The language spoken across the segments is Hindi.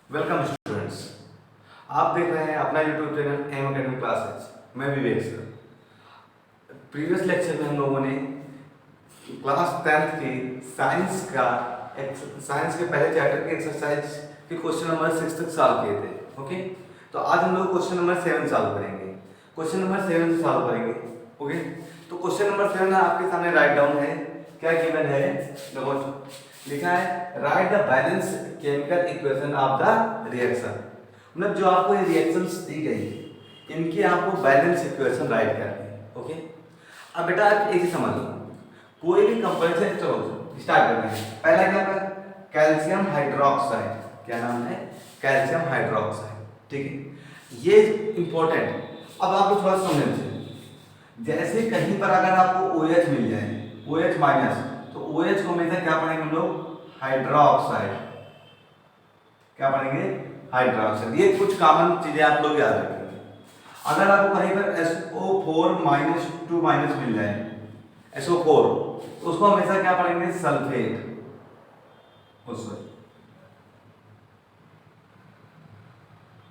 Welcome students. आप देख रहे हैं अपना YouTube channel M Academy Classes. मैं विवेक सर। प्रीवियस लेक्चर में हम लोगों ने क्लास 10th की साइंस के पहले चैप्टर के एक्सरसाइज के क्वेश्चन नंबर 6 तक सॉल्व किए थे। ओके, तो आज हम लोग क्वेश्चन नंबर 7 सॉल्व करेंगे। क्वेश्चन नंबर 7 से सॉल्व करेंगे। ओके, तो क्वेश्चन नंबर 7 आपके सामने राइट डाउन है। क्या गिवन है? देखो लिखा है right the balance chemical equation of the reaction. मतलब जो आपको ये रिएक्शंस दी गई इनकी आपको बैलेंस इक्वेशन राइट करनी है। ओके, अब बेटा आप एक ही समझ लो, कोई भी कंपैरिजन चलो स्टार्ट करते हैं। पहला क्या है? Calcium hydroxide. क्या नाम है? Calcium hydroxide. ठीक है, ये इंपॉर्टेंट। अब आपको थोड़ा समझना चाहिए, जैसे कहीं पर अगर आपको OH मिल जाए, OH माइनस, तो OH को हमेशा क्या पढ़ेंगे हम लोग? हाइड्रोक्साइड। क्या पढ़ेंगे? हाइड्रोक्साइड। ये कुछ कॉमन चीजें आप लोग याद रखेंगे। अगर आपको कहीं पर SO4 माइनस 2 माइनस मिल जाए, SO4, तो उसको हमेशा क्या पढ़ेंगे? सल्फेट। उसको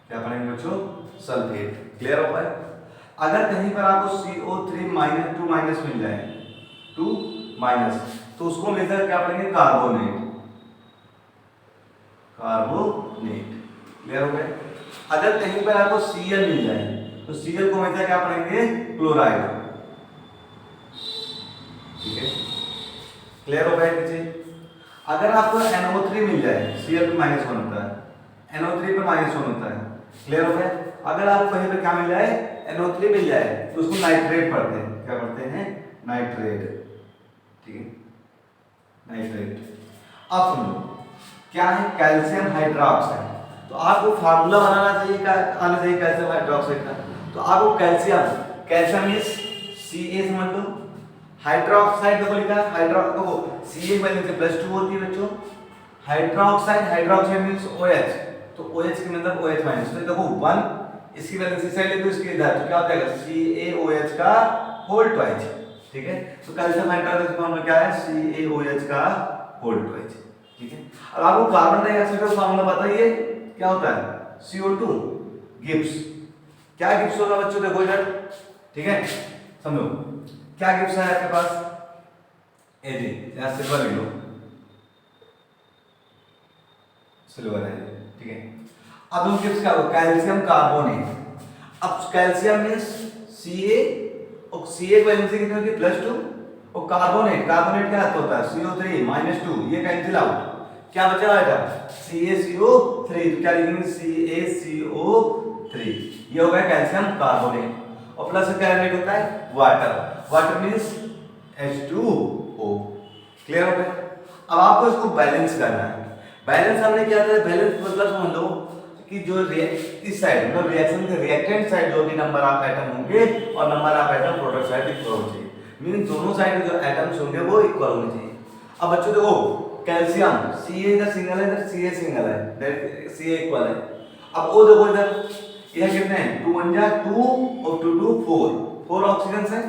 क्या पढ़ेंगे बच्चों? सल्फेट। क्लियर हो पाए? अगर कहीं पर आपको CO3 माइनस 2 माइनस मिल जाए, 2 माइनस, तो उसको हमेशा क्या पढ़ेंगे? कार्बोनेट। कार्बोनेट। क्लियर हो गए? अगर कहीं पर आपको Cl मिल जाए, तो Cl को हमेशा क्या पढ़ेंगे? क्लोराइड। ठीक है, क्लियर हो गए नीचे? अगर आपको NO3 मिल जाए, Cl पे -1 होता है, NO3 पे -1 होता है। क्लियर हो गए? अगर आपको कहीं पर क्या मिल जाए? NO3 मिल जाए, तो उसको नाइट्रेट पढ़ते हैं। क्या पढ़ते हैं? नाइट्रेट। ठीक है, नाइट्रेट। अब सुन लो, क्या है? Calcium hydroxide. तो आपको फार्मूला बनाना चाहिए, क्या आना चाहिए कैल्शियम हाइड्रोक्साइड का? तो आपको कैल्शियम इज Ca समझ लो। हाइड्रोक्साइड देखो लिखा है, देखो Ca वैल्यू से +2 होती है बच्चों। हाइड्रोक्साइड मींस OH, तो OH के मतलब OH माइनस, तो देखो 1 इसकी वैल्यू से साइड ले तो इसके इधर, तो क्या हो जाएगा? CaOH का होल ट्वाइस। ठीक है, तो कैल्शियम हाइड्रोक्साइड का फॉर्मूला क्या है? CaOH का होल ट्वाइस। ठीक है, अब आपको कार्बन डाइऑक्साइड का फॉर्मूला बताइए क्या होता है? CO2 Gibbs. क्या गिब्स होगा बच्चों? देखो इधर। ठीक है, समझो क्या गिब्स है आपके पास? Ag, यहां सिल्वर ले लो, सिल्वर है। ठीक है, अब हम गिब्स क्या होगा? Calcium carbonate. अब कैल्शियम मींस Ca, और Ca की वैल्यू से कितनी होती है? +2, और कार्बोनेट क्या होता है? CO3 -2, ये कैंसिल आउट। क्या बचा बेटा? CaCO3, तो क्या लिखेंगे? CaCO3। ये हो गया कैल्शियम कार्बोनेट, और प्लस क्या रिलेट होता है? Water means H2O। क्लियर हो गया? अब आपको इसको बैलेंस करना है। बैलेंस हमने क्या था? बैलेंस मतलब समझ लो कि जो इस साइड मतलब रिएक्शन के रिएक्टेंट साइड जो भी नंबर ऑफ एटम होंगे और number of atom product side equal होना चाहिए। मींस दोनों साइड जो एटम्स होंगे वो इक्वल होने चाहिए। अब बच्चों देखो, कैल्शियम Ca इधर सिंगल है, इधर Ca सिंगल है, Ca इक्वल है। अब O देखो इधर, इधर कितने हैं? 2 1 जा 2 और 2 2 4 ऑक्सीजन है।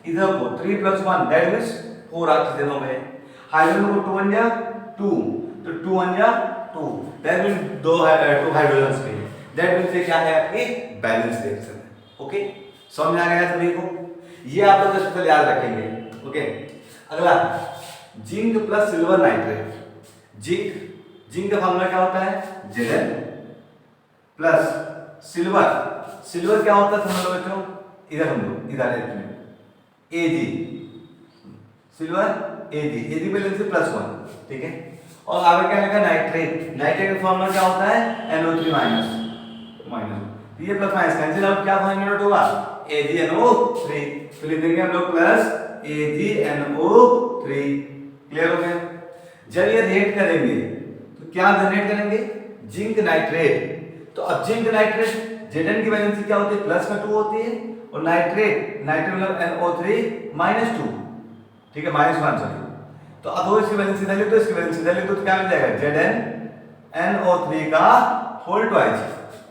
इधर को 3 + 1 दैट मींस 4 ऑक्सीजन हो गए। हाइड्रोजन को 2 1 जा 2, तो 2 1 जा 2, दैट मींस 2 हाइड्रोजन के। दैट मींस ये क्या है? आपकी बैलेंस रिएक्शन है। ओके, समझ आ गया सभी को? ये आप लोग स्पेशल याद रखेंगे। ओके, अगला zinc plus silver nitrate. Zinc का फॉर्मूला क्या होता है? Zn प्लस सिल्वर क्या होता है? समझ लो बच्चों, इधर हम लोग इधर Ag, सिल्वर Ag वैल्यू से +1। ठीक है, और आगे क्या लिखा? नाइट्रेट का फॉर्मूला क्या होता है? NO3 माइनस, ये प्लस माइनस कैंसिल आउट, क्या फाइंड आउट होगा? AgNO3, तो लिख देंगे हम लोग प्लस AgNO3। क्लियर हो गया? जब ये रिएक्ट करेंगे तो क्या जनरेट करेंगे? Zinc nitrate. तो अब जिंक नाइट्रेट Zn की वैलेंसी क्या होती है? +2 होती है, और नाइट्रेट मतलब NO3 -2। ठीक है, -1 सॉरी। तो अब वो इसकी वैलेंसी इधर लिख दो, इसकी वैलेंसी इधर लिख दो, तो क्या मिल जाएगा? ZnNO3 का होल ट्वाइस।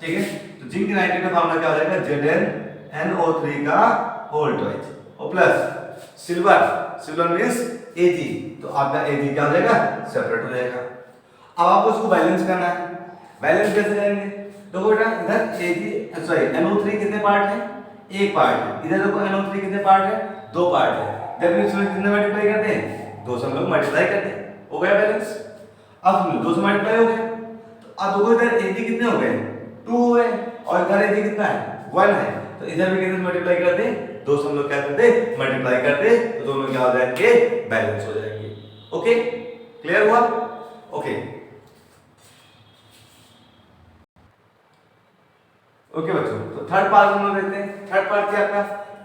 ठीक है, तो जिंक नाइट्रेट का फॉर्मूला क्या हो जाएगा? ZnNO3 का होल ट्वाइस, और प्लस सिल्वर मींस Ag, तो आपका Ag क्या हो जाएगा? सेपरेट हो जाएगा। अब आपको इसको बैलेंस करना है। बैलेंस कैसे करेंगे? देखो बेटा इधर NO3 कितने पार्ट है? एक पार्ट है। इधर देखो NO3 कितने पार्ट है? दो पार्ट है। जब इसमें कितने मल्टीप्लाई करते हैं? दो से हम लोग मल्टीप्लाई करते हैं, हो गया बैलेंस। अब हम लोग दो से मल्टीप्लाई हो गया, तो अब देखो इधर AG कितने हो गए? 2 हो गए, और इधर AG कितना है? 1 है। तो इधर भी कितने मल्टीप्लाई करते हैं? दो से हम लोग क्या करते हैं? मल्टीप्लाई करते, तो दोनों क्या हो जाएंगे? बैलेंस हो जाएंगे। ओके, क्लियर हुआ? ओके ओके बच्चों, तो थर्ड पार्ट हम लोग देखते हैं। थर्ड पार्ट क्या आपका?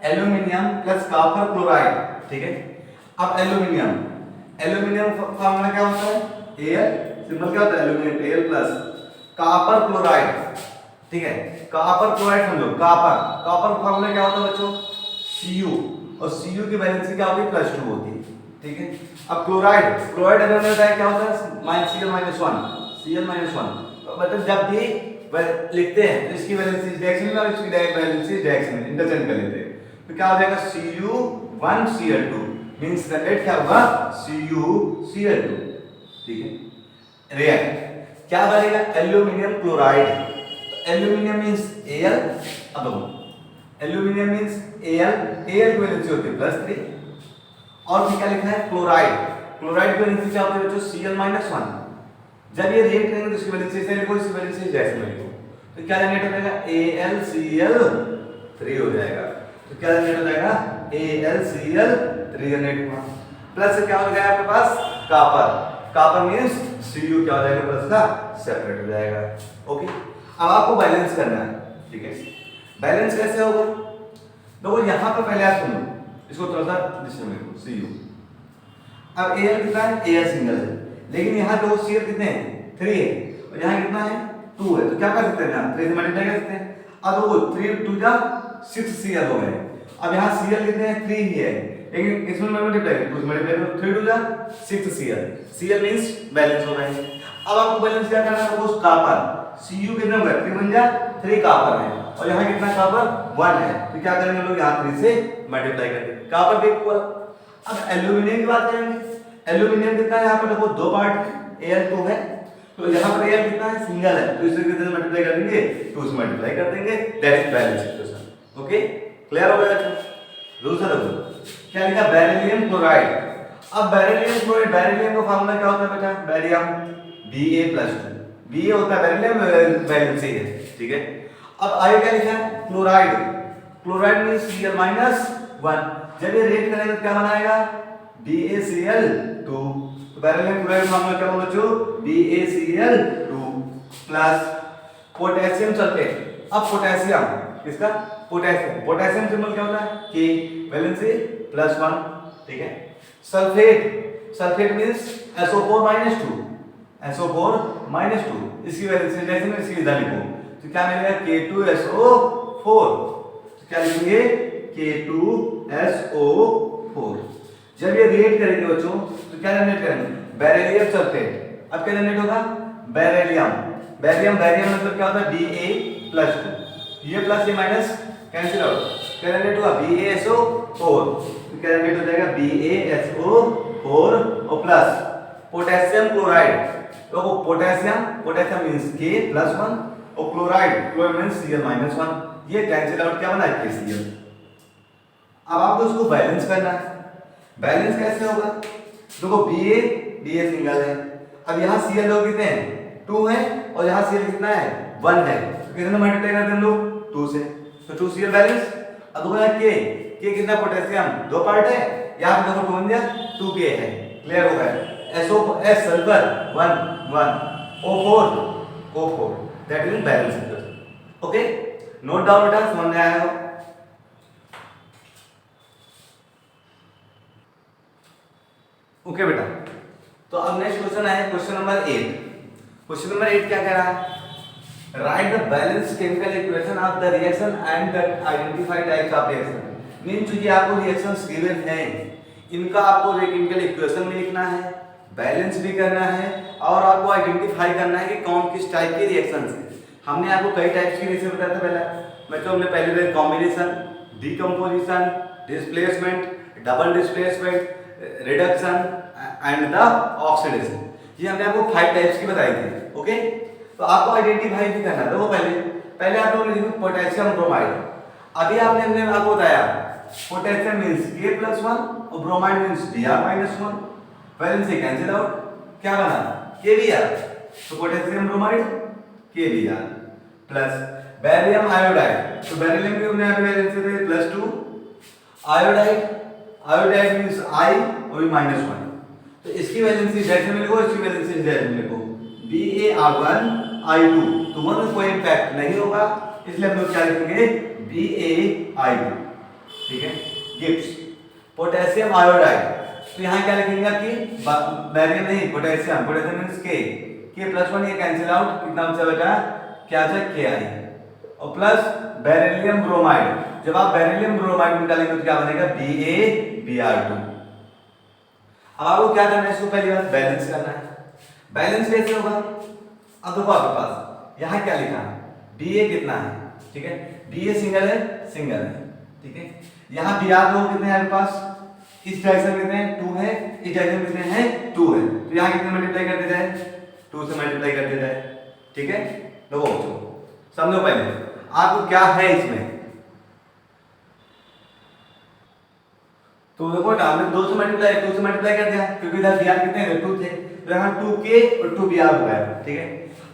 एल्यूमिनियम प्लस कॉपर क्लोराइड, ठीक है। अब एल्यूमिनियम फॉर्मूला क्या होता है? Al, सिंबल क्या होता है? Aluminium Al plus copper chloride, ठीक है। कॉपर क्लोराइड समझो, कॉपर फॉर्मूला क्या होता है बच्चों? Cu, और Cu की वैलेंसी क्या होती है? +2 होती है, ठीक है। अब क्लोराइड अगर मैंने बताया क्या होता है? Cl-1, मतलब जब भी लिखते हैं तो इसकी वैलेंसी इस डायरेक्शन में और इसकी वैलेंसी इस डायरेक्शन में इंटरचेंज कर लेते हैं, तो क्या हो जाएगा? Cu1Cl2 मींस जनरेट क्या होगा? CuCl2, ठीक है। रिएक्ट क्या बनेगा? Aluminium chloride. तो एल्यूमिनियम मींस Al, अब एल्यूमिनियम मींस Al की वैलेंसी होती है +3, और फिर क्या लिखा है? क्लोराइड की वैलेंसी क्या होती है बच्चों? Cl-1। जब ये रिएक्ट करेंगे तो इसकी वैलेंसी ऐसे लिखो, इसकी वैलेंसी जैसे में लिखो, तो क्या जनरेट हो जाएगा? AlCl3 हो जाएगा। तो क्या जनरेट हो जाएगा? AlCl3 जनरेट हुआ, प्लस क्या हो जाएगा आपके पास? कॉपर मींस Cu क्या हो जाएगा? प्लस का सेपरेट हो जाएगा। ओके, अब आपको बैलेंस करना है, ठीक है। बैलेंस कैसे होगा? देखो यहां पर पहले आप सुनो, इसको थोड़ा सा डिस्टर्ब करो, Cu। अब Al कितना है? Al सिंगल है, लेकिन यहाँ दो Cl कितने हैं? 3 है, और यहाँ कितना है? 2 है। तो क्या कर सकते हैं? यहाँ 3 से मल्टीप्लाई कर सकते हैं। अब वो 3 2 जा 6 Cl हो गए। अब यहाँ Cl कितने हैं? 3 ही है, लेकिन इसमें मल्टीप्लाई करो, 2 से मल्टीप्लाई करो, 3 2 जा 6 Cl मींस बैलेंस हो गए। अब आपको बैलेंस क्या करना है? सपोज कॉपर Cu कितना होगा? 3 1 जा 3 कॉपर है, और यहाँ कितना कॉपर? 1 है। तो क्या करेंगे लोग? यहाँ 3 से मल्टीप्लाई करते हैं, कॉपर भी इक्वल। अब एल्यूमिनियम की बात करेंगे। एल्यूमिनियम कितना है? यहाँ पर देखो दो पार्ट है, Al2 है, तो यहाँ पर Al कितना है? सिंगल है, तो इसे कितने से मल्टीप्लाई कर देंगे? 2 से मल्टीप्लाई कर देंगे, that is balance equation. Okay, clear हो गया? दूसरा देखो क्या लिखा? Beryllium chloride. अब बेरिलियम का फार्मूला क्या होता है बेटा? बेरियम Ba+2, Ba होता है बेरिलियम, वैलेंसी है, ठीक है। अब आगे क्या लिखा है? Chloride means Cl-1। जब ये रेट करेंगे तो क्या बनाएगा? BaCl2। तो बेरिलियम क्लोराइड फार्मूला क्या होगा बच्चों? BaCl2 plus potassium sulphate. अब पोटेशियम किसका? पोटेशियम सिंबल क्या होता है? K, वैलेंसी +1, ठीक है। सल्फेट मींस SO4-2, इसकी वैलेंसी जैसे में इसकी इधर लिखो, तो क्या मिलेगा? K2SO4। तो क्या लिखेंगे? K2SO4। जब ये रिएक्ट करेंगे बच्चों तो क्या जनरेट करेंगे? Beryllium sulphate. अब क्या जनरेट होगा? बेरियम मतलब क्या होता है? Ba+2, ये प्लस ये माइनस कैंसिल आउट, क्या जनरेट हुआ? BaSO4। तो क्या जनरेट हो जाएगा? BaSO4 और प्लस पोटेशियम क्लोराइड। तो वो पोटेशियम मींस K+1 और क्लोराइड मींस Cl-1, ये कैंसिल आउट क्या बना? KCl। अब आपको इसको बैलेंस करना है। बैलेंस कैसे होगा? देखो Ba सिंगल है, अब यहाँ Cl लोग कितने हैं? 2 है, और यहाँ Cl कितना है? 1 है, तो कितने मल्टीप्लाई करते हैं हम लोग? 2 से, तो 2 Cl बैलेंस। अब देखो यहाँ K कितना? पोटेशियम, दो पार्ट है, यहाँ पे देखो 2 1 जा 2K है, क्लियर हो गया। SO4 sulphur 1 O4 that is balance equation. Okay, note down बेटा, समझ में आया हो? ओके बेटा, तो अब नेक्स्ट क्वेश्चन है क्वेश्चन नंबर 8। क्वेश्चन नंबर 8 क्या कह रहा है? Right the balance chemical equation of the reaction and the identify types of reaction. Mean चूंकि आपको रिएक्शंस गिवन हैं, इनका आपको केमिकल इक्वेशन भी लिखना है, बैलेंस भी करना है, और आपको आइडेंटिफाई करना है कि कौन किस टाइप की रिएक्शंस है। हमने आपको कई टाइप्स की रिएक्शन बताया था पहले, मतलब हमने पहले combination, decomposition, displacement, double displacement, reduction and the oxidation, ये हमने आपको 5 टाइप्स की बताई थी। ओके, तो आपको आइडेंटिफाई भी करना है। देखो पहले पहले आप लोग लिखेंगे पोटेशियम ब्रोमाइड। अभी हमने आपको बताया पोटेशियम मींस K+1 और bromide means Br-1। Valency cancel out, क्या बना KBr। तो potassium bromide KBr plus barium iodide. तो बेरिलियम की हमने यहाँ पे वैलेंसी थे +2, आयोडाइड मींस I और भी -1। तो इसकी वैलेंसी Z में लिखो, इसकी वैलेंसी Z में लिखो Bar1 I2। तो वन में कोई इंपैक्ट नहीं होगा, इसलिए हम लोग क्या लिखेंगे BaI2। ठीक है। Gibbs potassium iodide. तो यहाँ क्या लिखेंगे कि बेरियम नहीं पोटेशियम, पोटेशियम मींस K+1 ये कैंसिल आउट, कितना बचा बेटा क्या बचा Ki और प्लस बेरिलियम ब्रोमाइड। जब आप बेरिलियम ब्रोमाइड निकालेंगे तो क्या बनेगा BaBr2। अब आपको क्या करना है, इसको पहली बार बैलेंस करना है। बैलेंस कैसे होगा, अब देखो आपके पास यहाँ क्या लिखा है Ba कितना है, ठीक है Ba सिंगल है, सिंगल है, ठीक है। यहाँ Br लोग कितने हैं आपके पास, इस डायरेक्शन कितने हैं 2 है, इस डायरेक्शन कितने हैं 2 है। तो यहाँ कितने मल्टीप्लाई कर देता है 2 से मल्टीप्लाई कर देता है, ठीक है। देखो समझो पहले आपको क्या है इसमें। तो देखो हमने 2 से मल्टीप्लाई कर दिया क्योंकि इधर Br कितने हैं 2 थे, तो यहाँ 2K और 2Br हो गया, ठीक है।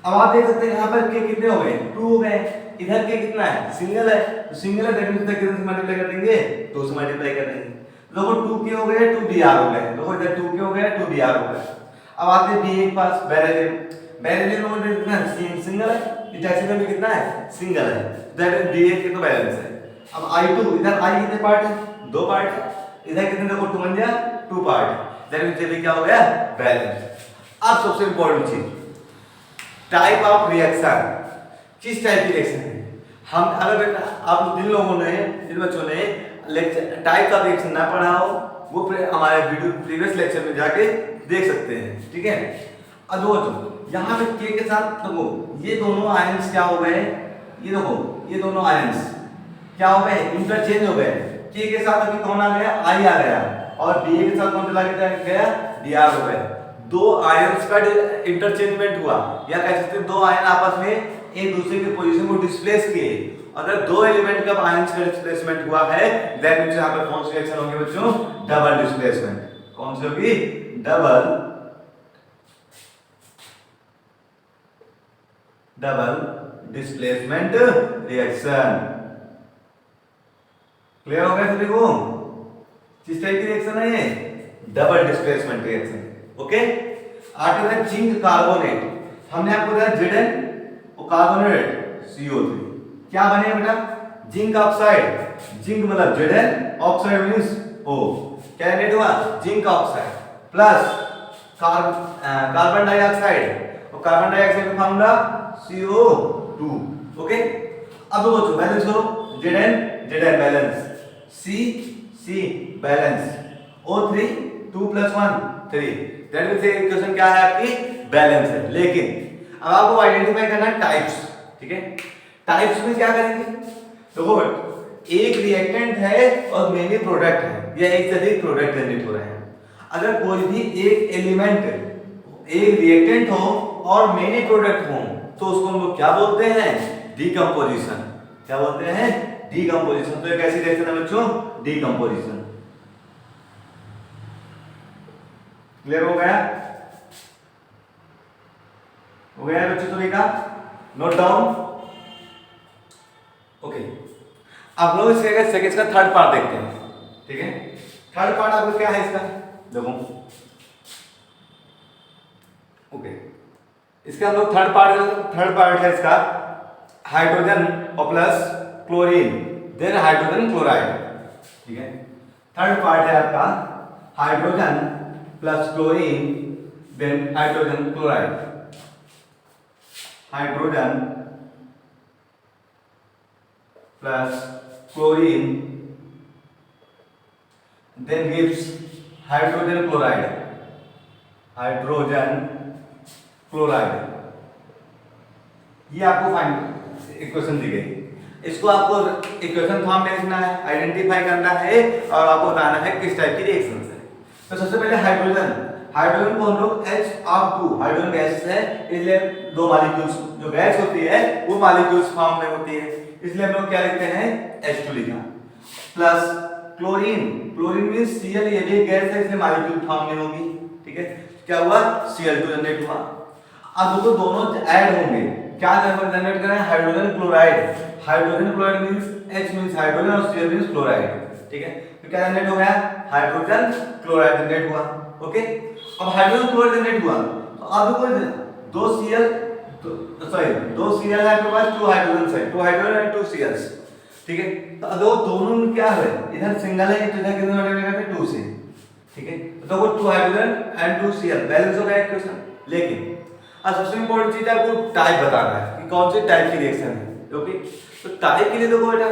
अब आप देख सकते हैं यहाँ पर K कितने हो गए 2 हो गए, इधर K कितना है सिंगल है, तो सिंगल है दैट मींस कितने से मल्टीप्लाई कर देंगे 2 से मल्टीप्लाई कर देंगे। देखो 2K हो गए 2Br हो गए, देखो इधर 2K हो गया 2Br हो गया। अब आते हैं Ba के पास बेरिलियम, बेरिलियम में कितना है सिंगल है, इस डायरेक्शन में भी कितना है सिंगल है, दैट मींस Ba के तो बैलेंस है। अब I2 इधर I कितने पार्ट है 2 पार्ट है, इधर कितने देखो 2 बन गया 2 पार्ट, दैट मींस ये क्या हो गया बैलेंस। अब सबसे इंपॉर्टेंट चीज टाइप ऑफ रिएक्शन, किस टाइप की रिएक्शन है। हम अगर आप जिन लोगों ने जिन बच्चों ने लेक्चर टाइप का रिएक्शन ना पढ़ा हो वो हमारे वीडियो प्रीवियस लेक्चर में जाके देख सकते हैं, ठीक है। अब देखो यहाँ पे K के साथ देखो ये दोनों आयंस क्या हो गए, ये देखो ये दोनों आयंस क्या हो गए इंटरचेंज हो गए। K के साथ अभी कौन आ गया I आ गया और Ba के साथ कौन चला गया Br हो गया। दो आयंस का इंटरचेंजमेंट हुआ, या कह सकते हैं दो आयन आपस में एक दूसरे की पोजीशन को डिस्प्लेस किए। अगर दो एलिमेंट का आयंस का डिस्प्लेसमेंट हुआ है दैट मींस यहां पर कौन सी रिएक्शन होगी बच्चों डबल डिस्प्लेसमेंट। कौन सी होगी डबल डिस्प्लेसमेंट रिएक्शन। क्लियर हो गया सभी को, किस टाइप की रिएक्शन है ये डबल डिस्प्लेसमेंट रिएक्शन, ओके। आगे है जिंक कार्बोनेट, हमने आपको बताया Zn और कार्बोनेट CO3 क्या बने बेटा जिंक ऑक्साइड, जिंक मतलब Zn ऑक्साइड मींस O, क्या रेट हुआ zinc oxide plus carbon dioxide और कार्बन डाइऑक्साइड का फार्मूला CO2, ओके। अब दो बच्चों बैलेंस करो Zn balance C balance O3 2 + 1 3, that means ये इक्वेशन क्या है आपकी बैलेंस है। लेकिन अब आपको आइडेंटिफाई करना है टाइप्स, ठीक है। टाइप्स में क्या करेंगे देखो एक रिएक्टेंट है और मेनी प्रोडक्ट है या एक से अधिक प्रोडक्ट जनरेट हो रहे हैं। अगर कोई भी एक एलिमेंट एक रिएक्टेंट हो और मेनी प्रोडक्ट हो तो उसको हम लोग क्या बोलते हैं डीकंपोजिशन। क्या बोलते हैं डीकंपोजिशन। तो एक ऐसी रिएक्शन है बच्चों डीकंपोजिशन। क्लियर हो गया बच्चों सभी का, नोट डाउन, ओके। अब लोग इसके सेकंड का थर्ड पार्ट देखते हैं, ठीक है। थर्ड पार्ट आपको क्या है इसका देखो, ओके। इसका हम लोग थर्ड पार्ट है इसका हाइड्रोजन और plus chlorine then hydrogen chloride, ठीक है। थर्ड पार्ट है आपका hydrogen plus chlorine then hydrogen chloride, hydrogen plus chlorine then gives hydrogen chloride, hydrogen chloride. ये आपको फाइंड इक्वेशन दी गई, इसको आपको इक्वेशन फॉर्म में लिखना है, आइडेंटिफाई करना है और आपको बताना है किस टाइप की रिएक्शन है। तो सबसे पहले हाइड्रोजन, हाइड्रोजन को हम लोग H2 हाइड्रोजन गैस है, इसलिए दो मॉलिक्यूल्स जो गैस होती है वो मॉलिक्यूल्स फॉर्म में होती है, इसलिए हम लोग क्या लिखते हैं H2 लिखा। Plus chlorine, chlorine means Cl, ये भी गैस है इसलिए मॉलिक्यूल फॉर्म में होगी, ठीक है। क्या हुआ Cl2 जनरेट हुआ। अब तो दोनों ऐड होंगे, क्या जनरेट करें hydrogen chloride, hydrogen chloride means H means hydrogen और Cl मींस क्लोराइड, ठीक है। तो क्या जनरेट हो गया हाइड्रोजन क्लोराइड जनरेट हुआ, ओके। अब हाइड्रोजन क्लोराइड जनरेट हुआ तो अब कोई दो Cl सॉरी दो Cl है आपके पास, टू हाइड्रोजन है, two hydrogen and two Cl, ठीक है। तो अब दोनों में क्या है, इधर सिंगल है तो इधर कितने मल्टीप्लाई करते हैं 2 से, ठीक है। तो वो 2 हाइड्रोजन एंड 2 Cl बैलेंस हो गया इक्वेशन। लेकिन अब सबसे इंपॉर्टेंट चीज आपको टाइप बताना है कि कौन सी टाइप की रिएक्शन है, ओके। तो टाइप के लिए देखो बेटा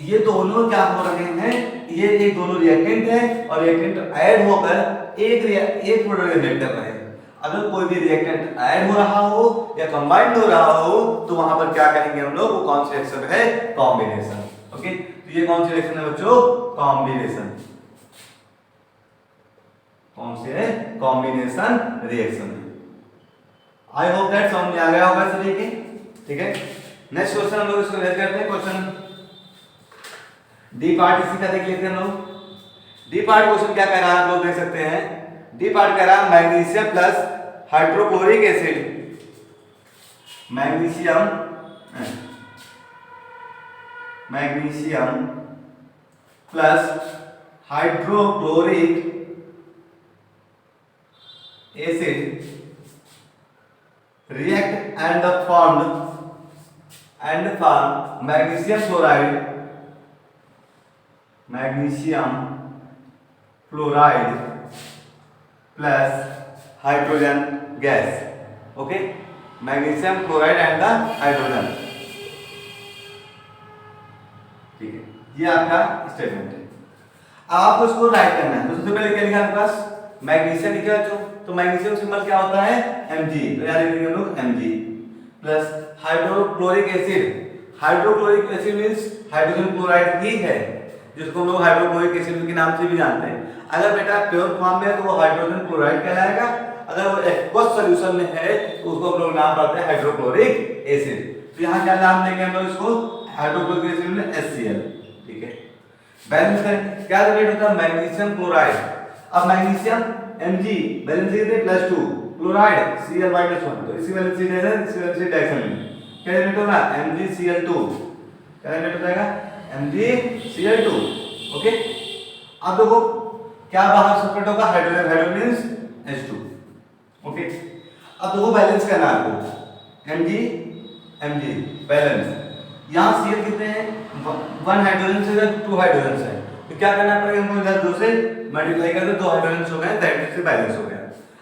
ये दोनों क्या हो रहे हैं, ये एक दोनों रिएक्टेंट है और रिएक्टेंट ऐड होकर एक प्रोडक्ट जनरेट कर रहे हैं। अगर कोई भी रिएक्टेंट ऐड हो रहा हो या कंबाइंड हो रहा हो तो वहां पर क्या कहेंगे हम लोग, वो कौन सी रिएक्शन है, कॉम्बिनेशन, ओके। तो ये कौन सी रिएक्शन है बच्चों, कॉम्बिनेशन, कौन सी है, combination reaction. I hope that समझ में आ गया होगा सभी के, ठीक है। नेक्स्ट क्वेश्चन हम लोग इसको लेकर करते हैं, क्वेश्चन डी पार्ट इसी का देख लेते हैं हम लोग। डी पार्ट क्वेश्चन क्या कह रहा है आप लोग देख सकते हैं। डी पार्ट कह रहा है magnesium plus hydrochloric acid, magnesium plus hydrochloric acid react and form magnesium fluoride plus hydrogen gas, okay, magnesium chloride and the hydrogen, ठीक है। ये आपका स्टेटमेंट है। आपको इसको राइट करना है। तो सबसे पहले क्या लिखा आपके पास, मैग्नीशियम लिखा है तो मैग्नीशियम सिंबल क्या होता है Mg, तो यहाँ लिखेंगे हम लोग Mg plus hydrochloric acid, hydrochloric acid means hydrogen chloride ही है जिसको हम लोग हाइड्रोक्लोरिक एसिड के नाम से भी जानते हैं। अगर बेटा प्योर फॉर्म में है तो वो हाइड्रोजन क्लोराइड कहलाएगा, अगर वो एक्वस सॉल्यूशन में है तो उसको हम लोग नाम बताते हैं हाइड्रोक्लोरिक एसिड। तो यहाँ क्या नाम देंगे हम लोग इसको, हाइड्रोक्लोरिक एसिड में HCl, ठीक है। बैलेंस करें क्या जनरेट होता है मैग्नीशियम क्लोराइड। अब मैग्नीशियम Mg बैलेंस कितने +2, क्लोराइड Cl-1, तो इसी वैलेंस से है इसी वैलेंस से डायरेक्शन में क्या जनरेट होगा MgCl2, क्या जनरेट हो जाएगा MgCl2, ओके। अब देखो क्या बाहर सेपरेट होगा hydrogen, hydrogen means H2, okay. अब देखो बैलेंस करना है आपको Mg बैलेंस, यहाँ Cl कितने हैं 1 हाइड्रोजन से 2 हाइड्रोजन से, तो क्या करना पड़ेगा हमको, इधर 2 से मल्टीप्लाई कर दो, 2 हाइड्रोजन हो गए, दैट से बैलेंस हो गया।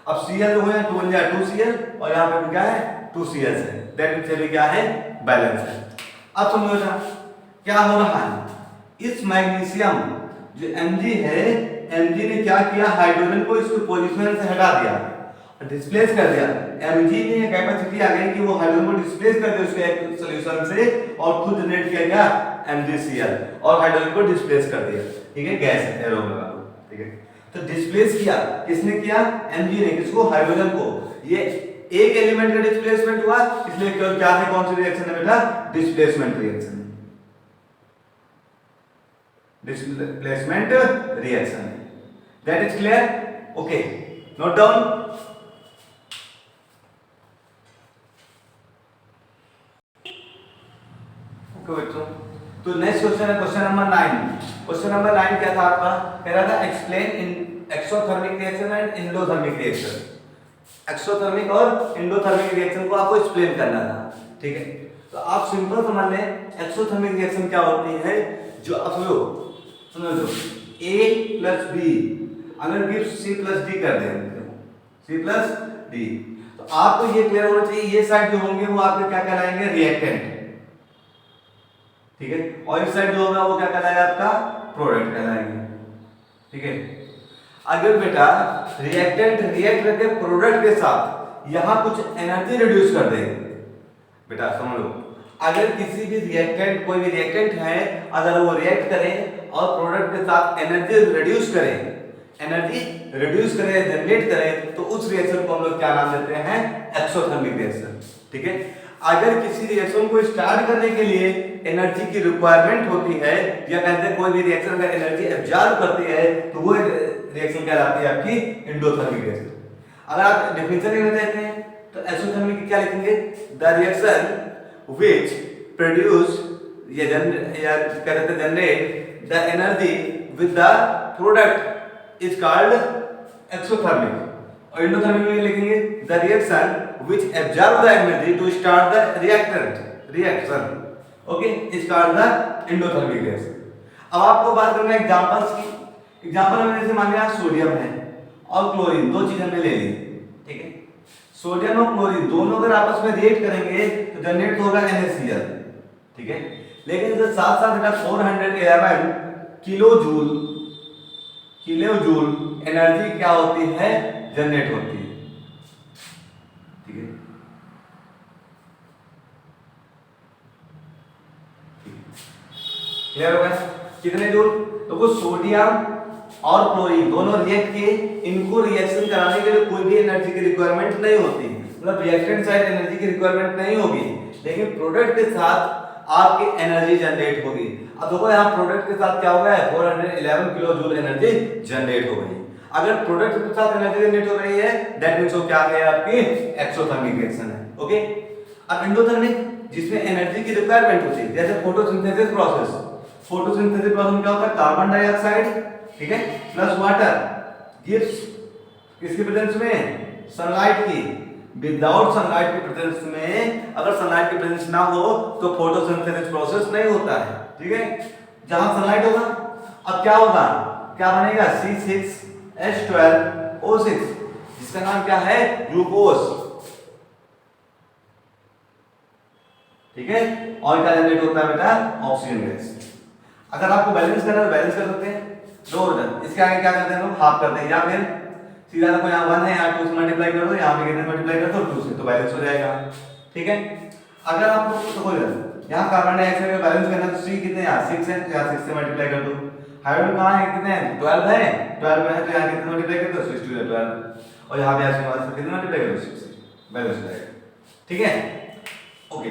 अब Cl हो गया 2 × 2Cl और यहाँ पे क्या है 2Cl है, दैट से भी क्या है बैलेंस है। अब समझो क्या हो रहा है, इस मैग्नीशियम जो Mg है, Mg ने क्या किया हाइड्रोजन को इसके पोजीशन से हटा दिया, डिस्प्लेस कर दिया। Mg में कैपेसिटी आ गई कि वो हाइड्रोजन को डिस्प्लेस कर दे उसके एक सॉल्यूशन से और खुद जनरेट किया क्या MgCl और हाइड्रोजन को डिस्प्लेस कर दिया, ठीक है, गैस एरो लगा दो, ठीक है। तो डिस्प्लेस किया किसने किया Mg ने, किसको हाइड्रोजन को। ये एक एलिमेंट का डिस्प्लेसमेंट हुआ, इसलिए क्या है कौन सी रिएक्शन है बेटा, displacement reaction, displacement reaction, that is clear, okay. Note down. Okay बच्चों, तो नेक्स्ट क्वेश्चन है क्वेश्चन नंबर 9। क्वेश्चन नंबर 9 क्या था आपका, कह रहा था explain in exothermic reaction and endothermic reaction. Exothermic और इंडोथर्मिक रिएक्शन को आपको एक्सप्लेन करना था, ठीक है। तो आप सिंपल समझ लें एक्सोथर्मिक रिएक्शन क्या होती है, जो आप समझो A + B अगर गिव्स C + D कर दें, C + D, तो आपको ये क्लियर होना चाहिए ये साइड जो होंगे वो आपके क्या कहलाएंगे रिएक्टेंट, ठीक है, और इस साइड जो होगा वो क्या कहलाएगा आपका प्रोडक्ट कहलाएंगे, ठीक है। अगर बेटा रिएक्टेंट रिएक्ट करके प्रोडक्ट के साथ यहां कुछ एनर्जी रिड्यूस कर दे, बेटा समझ लो, अगर किसी भी रिएक्टेंट कोई भी रिएक्टेंट है अगर वो रिएक्ट करे और प्रोडक्ट के साथ एनर्जी रिड्यूस करे, एनर्जी रिड्यूस करे, जनरेट करे, तो उस रिएक्शन को हम लोग क्या नाम देते हैं? Exothermic reaction. ठीक है। अगर किसी रिएक्शन को स्टार्ट करने के लिए एनर्जी की रिक्वायरमेंट होती है, या कहते हैं कोई भी रिएक्शन अगर एनर्जी एब्जॉर्ब करती है, तो वो रिएक्शन कहलाती है आपकी एंडोथर्मिक रिएक्शन। अगर आप डेफिनेशन लिखना चाहते हैं तो एक्सोथर्मिक की क्या लिखेंगे? द रिएक्शन व्हिच प्रोड्यूस या generate the energy with the product is called exothermic. और एंडोथर्मिक में लिखेंगे the reaction which absorb the energy to start the reaction okay is called the endothermic reaction। अब आपको बात करना है एग्जांपल्स की। एग्जांपल में जैसे मान लिया सोडियम है और क्लोरीन, दो चीज हमने ले ली, ठीक है। सोडियम और क्लोरीन दोनों अगर आपस में रिएक्ट करेंगे तो जनरेट होगा NaCl, ठीक है। लेकिन इसके साथ साथ बेटा 411 किलो जूल एनर्जी क्या होती है? जनरेट होती है, ठीक है। क्लियर हो गया? कितने जूल? तो वो सोडियम और क्लोरीन दोनों रिएक्ट किए, इनको रिएक्शन कराने के लिए कोई भी एनर्जी की रिक्वायरमेंट नहीं होती, मतलब रिएक्टेंट साइड एनर्जी की रिक्वायरमेंट नहीं होगी, लेकिन प्रोडक्ट के साथ आपकी एनर्जी जनरेट होगी। अब देखो यहाँ प्रोडक्ट के साथ क्या हो गया है? 411 किलो जूल एनर्जी जनरेट हो गई। अगर प्रोडक्ट के साथ एनर्जी जनरेट हो रही है, दैट मींस वो क्या है? आपकी एक्सोथर्मिक रिएक्शन है, ओके। अब एंडोथर्मिक जिसमें एनर्जी की रिक्वायरमेंट होती है, जैसे फोटोसिंथेसिस प्रोसेस। फोटोसिंथेसिस प्रोसेस में क्या होता है? कार्बन डाइऑक्साइड, ठीक है, प्लस वाटर गिव्स किसकी प्रेजेंस में? सनलाइट की। विदाउट सनलाइट की प्रेजेंस में, अगर सनलाइट की प्रेजेंस ना हो तो फोटोसिंथेसिस प्रोसेस नहीं होता है, ठीक है। जहां सनलाइट होगा, अब क्या होगा? क्या बनेगा? C6H12O6, जिसका नाम क्या है? ग्लूकोज, ठीक है। और क्या जनरेट होता है बेटा? Oxygen gas. अगर आपको बैलेंस करना है तो बैलेंस कर सकते हैं, दो रिजल्ट। इसके आगे क्या करते हैं हम? हाफ करते हैं, या फिर सीधा देखो यहाँ 1 है, यहाँ 2 से मल्टीप्लाई कर दो, यहाँ पे कितने मल्टीप्लाई कर दो? 2 से, तो बैलेंस हो जाएगा, ठीक है। अगर आपको तो कोई यहाँ कार्बन डाइऑक्साइड का बैलेंस करना है तो C कितने? यहाँ 6 है, यहाँ 6 से मल्टीप्लाई कर दो। हाइड्रोजन कहाँ है? कितने हैं? 12 है, 12 में है तो यहाँ कितने मल्टीप्लाई कर दो? 6 2 12, और यहाँ भी आसपास से कितने मल्टीप्लाई कर दो? 6 से, बैलेंस हो जाएगा, ठीक है, ओके।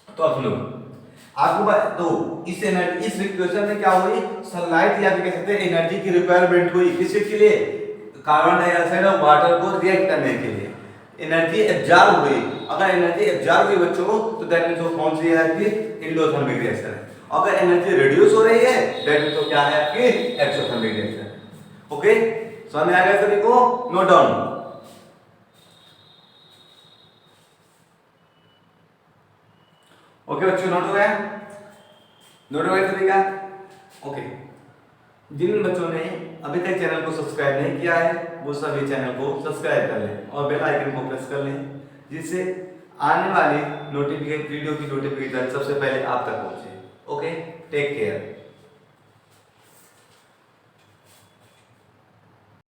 तो अब सुनो, आपको तो इस एनर्जी, इस इक्वेशन में क्या हुई? सनलाइट या कह सकते हैं एनर्जी की रिक्वायरमेंट हुई, किस चीज के लिए? कार्बन डाइऑक्साइड और वाटर को रिएक्ट करने के लिए एनर्जी एब्जॉर्ब हुई। अगर एनर्जी एब्जॉर्ब हुई बच्चों, तो दैट मींस वो कौन सी है? आपकी एंडोथर्मिक रिएक्शन है। अगर एनर्जी रिड्यूस हो रही है, दैट मींस वो क्या है? आपकी एक्सोथर्मिक रिएक्शन। ओके, समझ में आ गया सभी को? Note down. ओके बच्चों, नोट हो गया? नोट हो गया सभी का? ओके। जिन बच्चों ने अभी तक चैनल को सब्सक्राइब नहीं किया है, वो सभी चैनल को सब्सक्राइब कर लें और बेल आइकन को प्रेस कर लें, जिससे आने वाली वीडियो की नोटिफिकेशन सबसे पहले आप तक पहुंचे। Okay, take care.